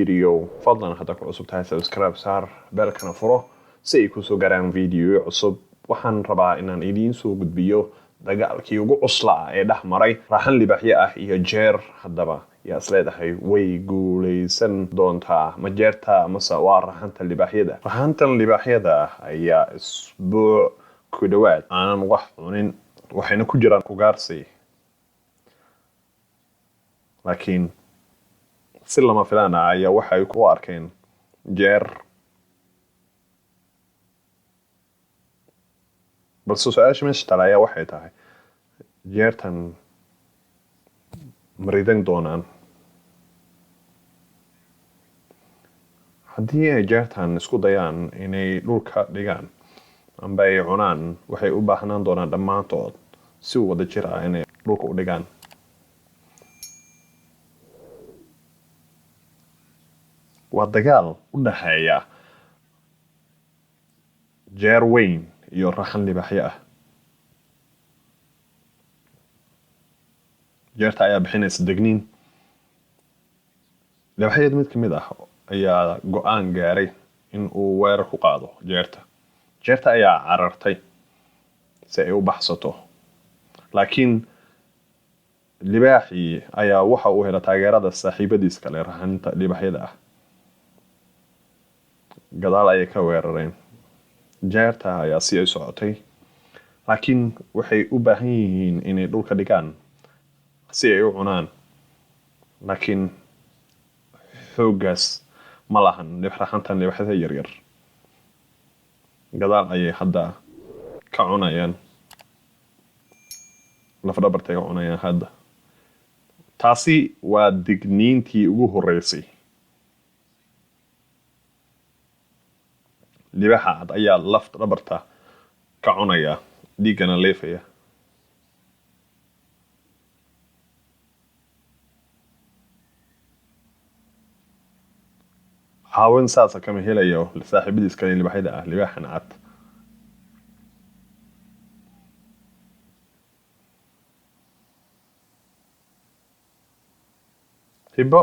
فيديو فضلا haddaad ku cusub tahay subscribe saar beelkana furo si ay kusoo garaan video cusub waxaan rabaa inaan idiin soo gudbiyo dagaalkii ugu cuslaa ee dhex maray raxan libaaxyo ah iyo jeer haddaba yaa isleedahay way guuleysan doontaa ma jeerta mase waa raxanta libaaxyada raxantan libaaxyada ayaa isbuuc ku dhawaad aanan wax cunin waxayna ku jiraan ugaarsi laakiin si lama filaan ah ayaa waxay ku arkeen jeer balse su-aasha meesha taala ayaa waxay tahay jeertan maridan doonaan haddii ay jeertan isku dayaan inay dhulka dhigaan amba ay cunaan waxay u baahnaan doonaan dhammaantood si wada jir ah inay dhulka u dhigaan waa dagaal u dhaxeeya jeer weyn iyo raxan libaaxyo ah jeerta ayaa bixinaysa degniin libaaxyada mid ka mid ah ayaa go-aan gaaray in uu weerar ku qaado jeerta ayaa carartay si ay u baxsato laakiin libaaxii ayaa waxa uu helay taageerada saaxiibadiis kale raxanta libaaxyada ah gadaal ayay ka weerareen jeerta ayaa si ay socotay laakiin waxay u baahan yihiin inay dhulka dhigaan si ay u cunaan laakiin xooggaas ma lahan raxantan libaaxyada yaryar gadaal ayay hadda ka cunayaan lafdhabartay ka cunayaan hadda taasi waa digniintii ugu horeysay libaaxa cad ayaa lafta dhabarta ka cunaya dhiiggana leefaya caawin saasa kama helayo saaxiibadiis kale libaaxyada ah libaaxan cad hibo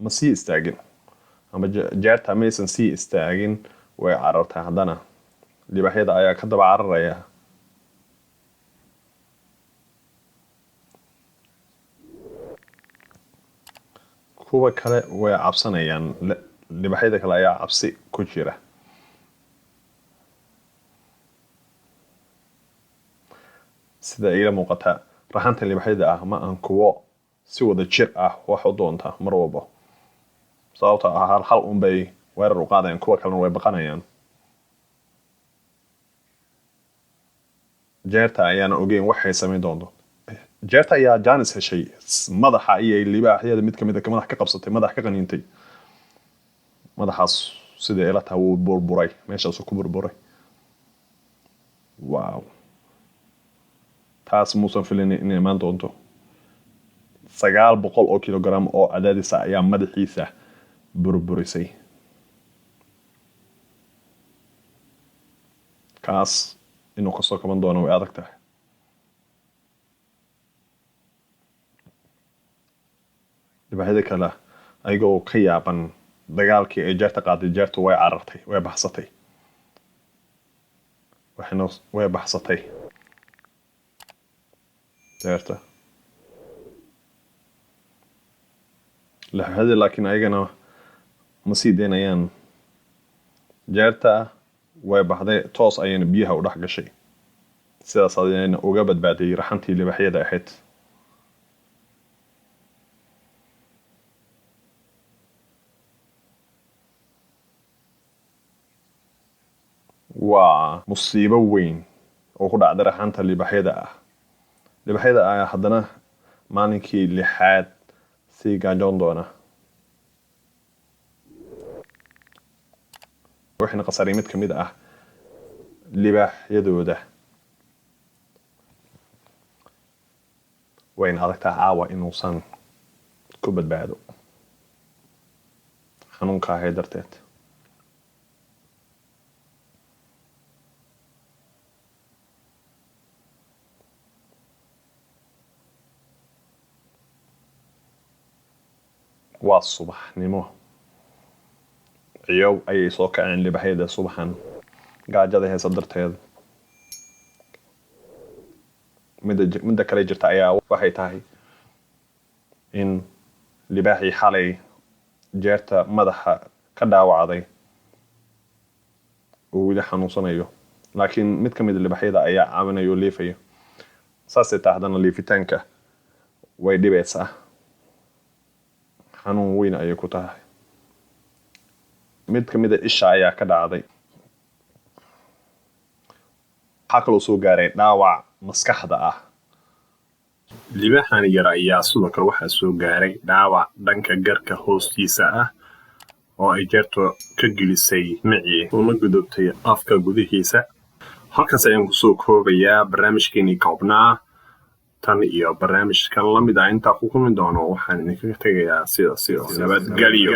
ma sii istaagin ama jeerta maysan sii istaagin way carartay haddana libaaxyada ayaa ka daba cararaya kuwa kale way cabsanayaan libaaxyada kale ayaa cabsi ku jira sida ila muuqata raxanta libaaxyada ah ma aan kuwo si wada jir ah wax u doonta mar walba sababta ah hal un bay weerar u qaadayaan kuwa kalena way baqanayaan jeerta ayaana ogeyn waxay samayn doonto jeerta ayaa jaanis heshay madaxa iyo libaaxyada mid kamid ah madax ka qabsatay madax ka qaniintay madaxaas sida ila tahay wuu burburay meeshaasuu ku burburay wow taas muusan filin inay imaan doonto 900 oo kilogram oo cadaadisa ayaa madaxiisa burburisay kaas inuu kasoo kaban doono way adag tahay libaaxyada kale ayagoo ka yaaban dagaalkii ay jeerta qaaday jeertu way carartay way baxsatay way baxsatay jeerta libaaxyada laakiin ayagana ma sii daynayaan jeerta way baxday toos ayayna biyaha u dhex gashay sidaas ayayna uga badbaaday raxantii libaaxyada ahayd waa musiibo weyn oo ku dhacday raxanta libaaxyada ah libaaxyada ayaa haddana maalinkii 6aad sii gaajoon doona waxayna qasaray mid ka mid ah libaaxyadooda wayna adagtaa caawa inuusan ku badbaado xanuunka ahay darteed waa subaxnimo ciyow ayay soo kaceen libaxyada subaxan gaajada heesa darteed. midda kale jirta ayaa waxay tahay in libaaxii xalay jeerta madaxa ka dhaawacday uu weli xanuunsanayo, laakiin mid ka mid libaxyada ayaa caawinayo oo liifayo. saasay tahay haddana liifitaanka way dhibaysaa, xanuun weyn ayay ku tahay. mid ka mid isha ayaa ka dhacday. waxaa kaloo soo gaaray dhaawac maskaxda ah. libaaxan yar ayaa sidoo kale waxaa soo gaaray dhaawac dhanka garka hoostiisa ah oo ay jeerto ka gelisay micii una gudubtay afka gudihiisa. halkaas ayaan kusoo koobayaa barnaamijkeenii koobnaa. tan iyo barnaamijkan lamid ah intaa ku kulmi doono waxaan idinkaga tegayaa sidaas nabadgelyo.